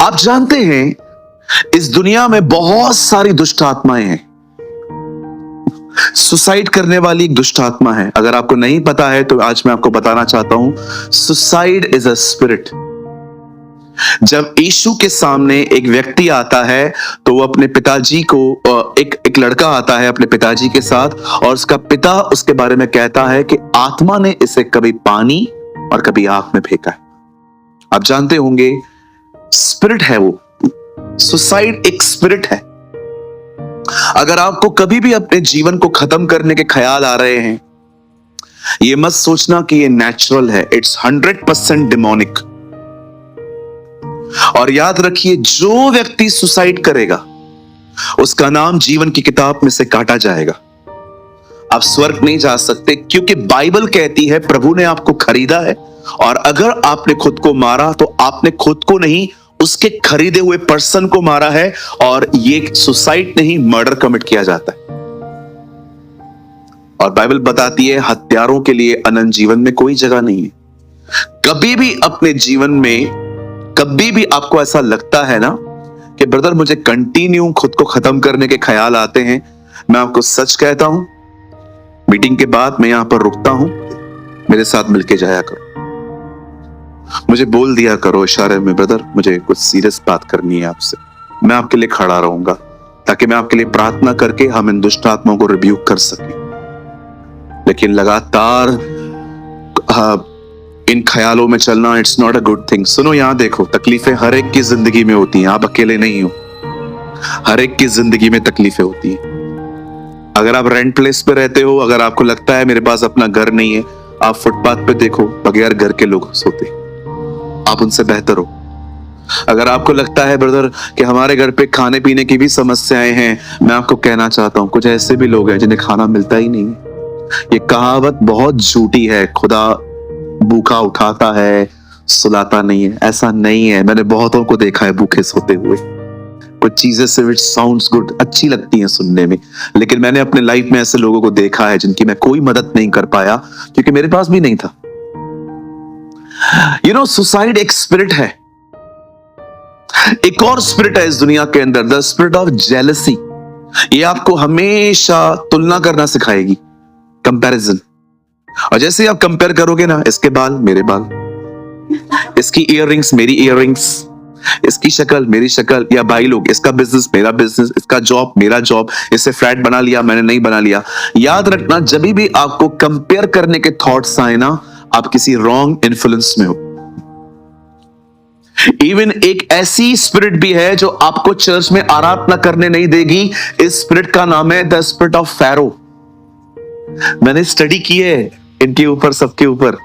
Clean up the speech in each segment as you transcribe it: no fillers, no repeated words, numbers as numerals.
आप जानते हैं इस दुनिया में बहुत सारी दुष्ट आत्माएं हैं। सुसाइड करने वाली एक दुष्ट आत्मा है। अगर आपको नहीं पता है तो आज मैं आपको बताना चाहता हूं, सुसाइड इज अ स्पिरिट। जब यीशु के सामने एक व्यक्ति आता है तो वो अपने पिताजी को, एक लड़का आता है अपने पिताजी के साथ, और उसका पिता उसके बारे में कहता है कि आत्मा ने इसे कभी पानी और कभी आग में फेंका है। आप जानते होंगे स्पिरिट है वो। सुसाइड एक स्पिरिट है। अगर आपको कभी भी अपने जीवन को खत्म करने के ख्याल आ रहे हैं, ये मत सोचना कि ये नेचुरल है। It's 100% demonic. और याद रखिए, जो व्यक्ति सुसाइड करेगा उसका नाम जीवन की किताब में से काटा जाएगा। आप स्वर्ग नहीं जा सकते, क्योंकि बाइबल कहती है प्रभु ने आपको खरीदा है, और अगर आपने खुद को मारा तो आपने खुद को नहीं, उसके खरीदे हुए पर्सन को मारा है। और ये सुसाइड नहीं, मर्डर कमिट किया जाता है। और बाइबल बताती है हत्यारों के लिए अनंत जीवन में कोई जगह नहीं है। कभी भी अपने जीवन में, कभी भी आपको ऐसा लगता है ना कि ब्रदर मुझे कंटिन्यू खुद को खत्म करने के ख्याल आते हैं, मैं आपको सच कहता हूं, मीटिंग के बाद मैं यहां पर रुकता हूं, मेरे साथ मिलके जाया करो, मुझे बोल दिया करो इशारे में, ब्रदर मुझे कुछ सीरियस बात करनी है आपसे। मैं आपके लिए खड़ा रहूंगा ताकि मैं आपके लिए प्रार्थना करके हम इन दुष्ट आत्माओं को रिब्यूक कर सकें। लेकिन लगातार इन ख्यालों में चलना, it's not a good thing. सुनो, यहां देखो, तकलीफें हर एक की जिंदगी में होती हैं। आप अकेले नहीं हो, हर एक की जिंदगी में तकलीफें होती हैं। अगर आप रेंट प्लेस पे रहते हो, अगर आपको लगता है मेरे पास अपना घर नहीं है, आप फुटपाथ पे देखो, बगैर घर के लोग सोते, आप उनसे बेहतर हो। अगर आपको लगता है ब्रदर कि हमारे घर पे खाने पीने की भी समस्याएं हैं, मैं आपको कहना चाहता हूं कुछ ऐसे भी लोग हैं जिन्हें खाना मिलता ही नहीं है। ये कहावत बहुत झूठी है, खुदा भूखा उठाता है सुलाता नहीं है। ऐसा नहीं है। मैंने बहुतों को देखा है भूखे सोते हुए। कुछ चीजें सिर्फ साउंड्स गुड, अच्छी लगती हैं सुनने में, लेकिन मैंने अपने लाइफ में ऐसे लोगों को देखा है जिनकी मैं कोई मदद नहीं कर पाया क्योंकि मेरे पास भी नहीं था। सुसाइड एक स्पिरिट है। एक और स्पिरिट है इस दुनिया के अंदर, द स्पिरिट ऑफ जेलसी। ये आपको हमेशा तुलना करना सिखाएगी, कंपैरिजन। और जैसे आप कंपेयर करोगे ना, इसके बाल मेरे बाल, इसकी इयररिंग्स मेरी इयररिंग्स, इसकी शक्ल मेरी शक्ल, या भाई लोग इसका बिजनेस मेरा बिजनेस, इसका जॉब मेरा जॉब, इससे फ्लैट बना लिया मैंने नहीं बना लिया। याद रखना, जब भी आपको कंपेयर करने के थॉट्स आए ना, आप किसी रॉन्ग इन्फ्लुएंस में हो। इवन एक ऐसी स्पिरिट भी है जो आपको चर्च में आराधना करने नहीं देगी। इस स्पिरिट का नाम है द स्पिरिट ऑफ फैरो। मैंने स्टडी की है इनके ऊपर, सबके ऊपर।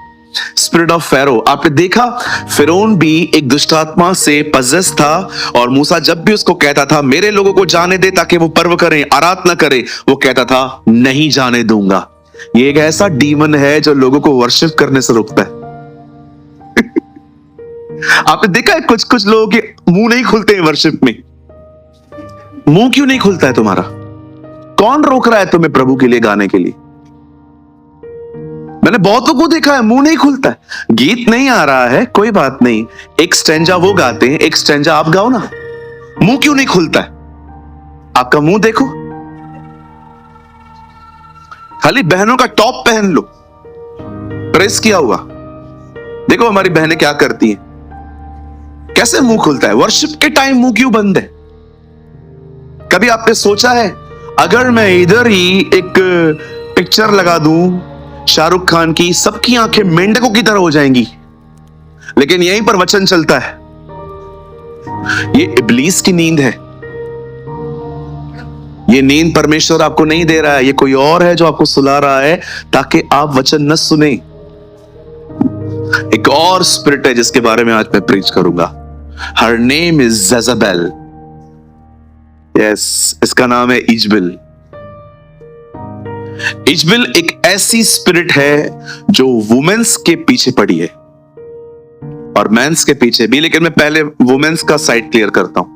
स्पिरिट ऑफ फैरो, आपने देखा फिरौन भी एक दुष्ट आत्मा से पजेस था, और मूसा जब भी उसको कहता था मेरे लोगों को जाने दे ताकि वो पर्व करें, आराधना करें, वो कहता था नहीं जाने दूंगा। ये एक ऐसा डीमन है जो लोगों को वर्शिप करने से रोकता है। आपने देखा है कुछ कुछ लोगों के मुंह नहीं खुलते हैं वर्शिप में। मुंह क्यों नहीं खुलता है तुम्हारा? कौन रोक रहा है तुम्हें प्रभु के लिए गाने के लिए? मैंने बहुतों को देखा है मुंह नहीं खुलता है। गीत नहीं आ रहा है, कोई बात नहीं, एक स्टैंजा वो गाते हैं, एक स्टैंजा आप गाओ ना। मुंह क्यों नहीं खुलता है? आपका मुंह देखो, खाली बहनों का टॉप पहन लो, प्रेस किया हुआ। देखो हमारी बहनें क्या करती हैं, कैसे मुंह खुलता है। वर्शिप के टाइम मुंह क्यों बंद है? कभी आपने सोचा है अगर मैं इधर ही एक पिक्चर लगा दूं शाहरुख खान की, सबकी आंखें मेंढकों की तरह हो जाएंगी, लेकिन यहीं पर वचन चलता है। ये इब्लीस की नींद है। ये नींद परमेश्वर आपको नहीं दे रहा है, ये कोई और है जो आपको सुला रहा है ताकि आप वचन न सुने। एक और स्पिरिट है जिसके बारे में आज मैं प्रीच करूंगा। Her name is Jezebel. Yes, इसका नाम है इजबेल। इजबेल एक ऐसी स्पिरिट है जो वुमेन्स के पीछे पड़ी है और मेंस के पीछे भी, लेकिन मैं पहले वुमेन्स का साइड क्लियर करता हूं।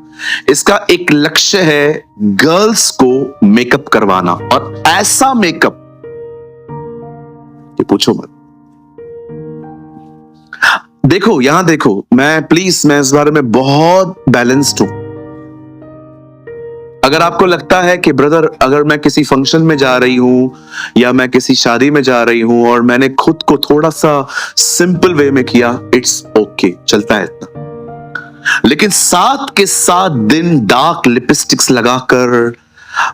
इसका एक लक्ष्य है गर्ल्स को मेकअप करवाना, और ऐसा मेकअप कि पूछो मत। देखो यहां देखो, मैं इस बारे में बहुत बैलेंस्ड हूं। अगर आपको लगता है कि ब्रदर, अगर मैं किसी फंक्शन में जा रही हूं या मैं किसी शादी में जा रही हूं और मैंने खुद को थोड़ा सा सिंपल वे में किया, इट्स ओके, चलता है इतना। लेकिन 7 के 7 दिन डार्क लिपस्टिक्स लगाकर,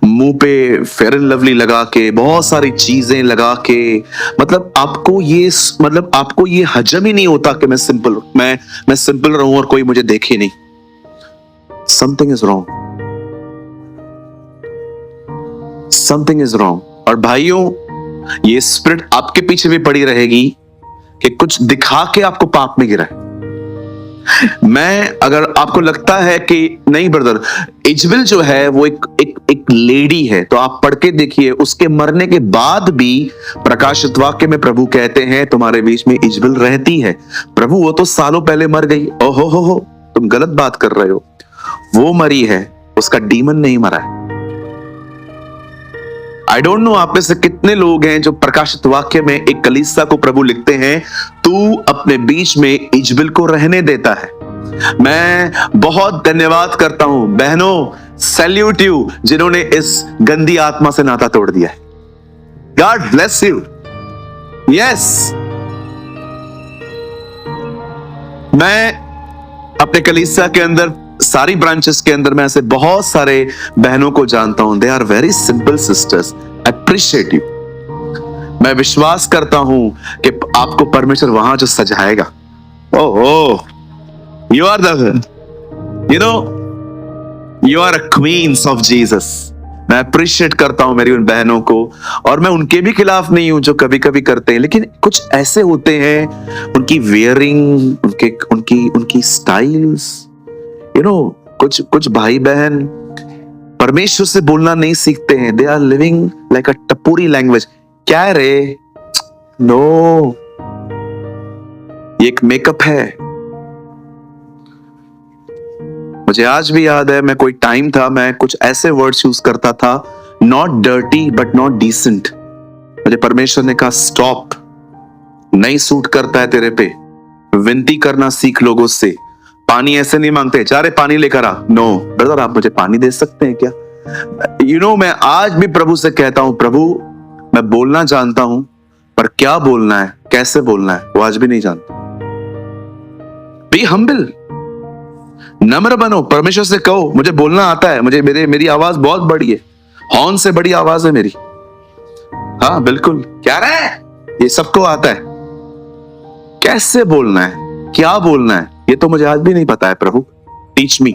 मुंह पे फेयर एंड लवली लगा के, बहुत सारी चीजें लगा के, मतलब आपको ये हजम ही नहीं होता कि मैं सिंपल रहूं और कोई मुझे देखे नहीं। Something is wrong, something is wrong. और भाइयों, ये स्पिरिट आपके पीछे भी पड़ी रहेगी कि कुछ दिखा के आपको पाप में गिराए। अगर आपको लगता है कि नहीं ब्रदर, इजबेल जो है वो एक लेडी है, तो आप पढ़ के देखिए, उसके मरने के बाद भी प्रकाशित वाक्य में प्रभु कहते हैं तुम्हारे बीच में इजबेल रहती है। प्रभु वो तो सालों पहले मर गई। ओहो हो, तुम गलत बात कर रहे हो। वो मरी है, उसका डीमन नहीं मरा है। आई डोंट नो आप में से कितने लोग हैं जो प्रकाशित वाक्य में एक कलीसिया को प्रभु लिखते हैं, तू अपने बीच में इजबेल को रहने देता है। मैं बहुत धन्यवाद करता हूं बहनों, सैल्यूट यू, जिन्होंने इस गंदी आत्मा से नाता तोड़ दिया है। God bless you. यस, मैं अपने कलीसिया के अंदर, सारी ब्रांचेस के अंदर, मैं ऐसे बहुत सारे बहनों को जानता हूं। They are very simple sisters, appreciate you. मैं विश्वास करता हूं कि आपको परमेश्वर वहां जो सजाएगा, oh, you are you are a queens of Jesus. मैं अप्रिशिएट करता हूं मेरी उन बहनों को, और मैं उनके भी खिलाफ नहीं हूं जो कभी कभी करते हैं, लेकिन कुछ ऐसे होते हैं, उनकी वेयरिंग, उनकी स्टाइल्स, कुछ भाई बहन परमेश्वर से बोलना नहीं सीखते हैं। They are living like a tapori language. क्या है रे? नो, ये एक मेकअप है। मुझे आज भी याद है, मैं कोई टाइम था, मैं कुछ ऐसे वर्ड्स यूज करता था, not dirty but not decent. मुझे परमेश्वर ने कहा स्टॉप, नहीं सूट करता है तेरे पे। विनती करना सीख लोगों से। पानी ऐसे नहीं मांगते, जा रे पानी लेकर आ। नो ब्रदर, आप मुझे पानी दे सकते हैं क्या? मैं आज भी प्रभु से कहता हूं, प्रभु मैं बोलना जानता हूं, पर क्या बोलना है, कैसे बोलना है, वो आज भी नहीं जानता। बी हम्बल, नम्र बनो, परमेश्वर से कहो मुझे बोलना आता है, मेरी आवाज बहुत बड़ी है, हॉर्न से बड़ी आवाज है मेरी। हाँ बिल्कुल, क्या रहा है, ये सबको आता है। कैसे बोलना है, क्या बोलना है, ये तो मुझे आज भी नहीं पता है। प्रभु टीच मी।